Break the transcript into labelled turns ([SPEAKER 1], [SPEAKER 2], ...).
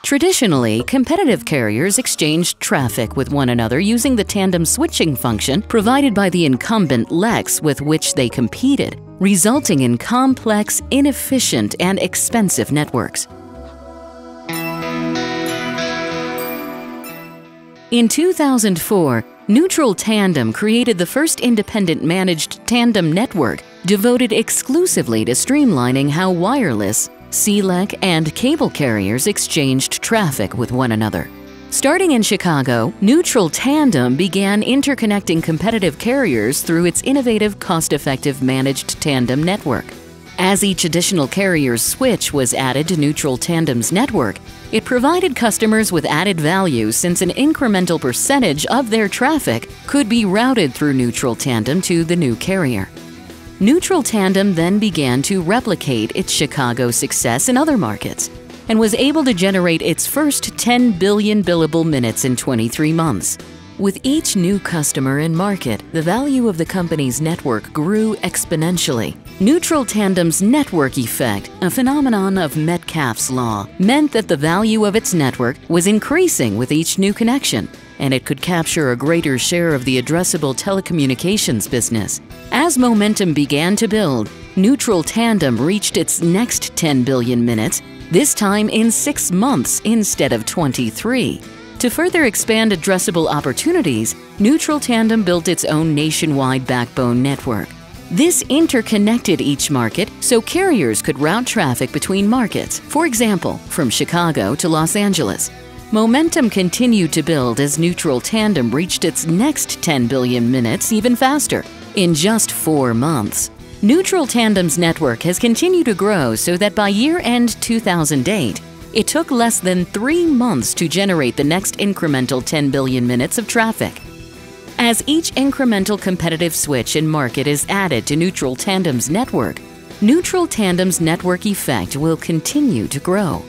[SPEAKER 1] Traditionally, competitive carriers exchanged traffic with one another using the tandem switching function provided by the incumbent LECs with which they competed, resulting in complex, inefficient, and expensive networks. In 2004, Neutral Tandem created the first independent managed tandem network devoted exclusively to streamlining how wireless, CLEC, and cable carriers exchanged traffic with one another. Starting in Chicago, Neutral Tandem began interconnecting competitive carriers through its innovative, cost-effective managed tandem network. As each additional carrier's switch was added to Neutral Tandem's network, it provided customers with added value since an incremental percentage of their traffic could be routed through Neutral Tandem to the new carrier. Neutral Tandem then began to replicate its Chicago success in other markets and was able to generate its first 10 billion billable minutes in 23 months. With each new customer and market, the value of the company's network grew exponentially. Neutral Tandem's network effect, a phenomenon of Metcalfe's law, meant that the value of its network was increasing with each new connection, and it could capture a greater share of the addressable telecommunications business. As momentum began to build, Neutral Tandem reached its next 10 billion minutes, this time in 6 months instead of 23. To further expand addressable opportunities, Neutral Tandem built its own nationwide backbone network. This interconnected each market so carriers could route traffic between markets, for example, from Chicago to Los Angeles. Momentum continued to build as Neutral Tandem reached its next 10 billion minutes even faster, in just 4 months. Neutral Tandem's network has continued to grow so that by year-end 2008, it took less than 3 months to generate the next incremental 10 billion minutes of traffic. As each incremental competitive switch in market is added to Neutral Tandem's network, Neutral Tandem's network effect will continue to grow.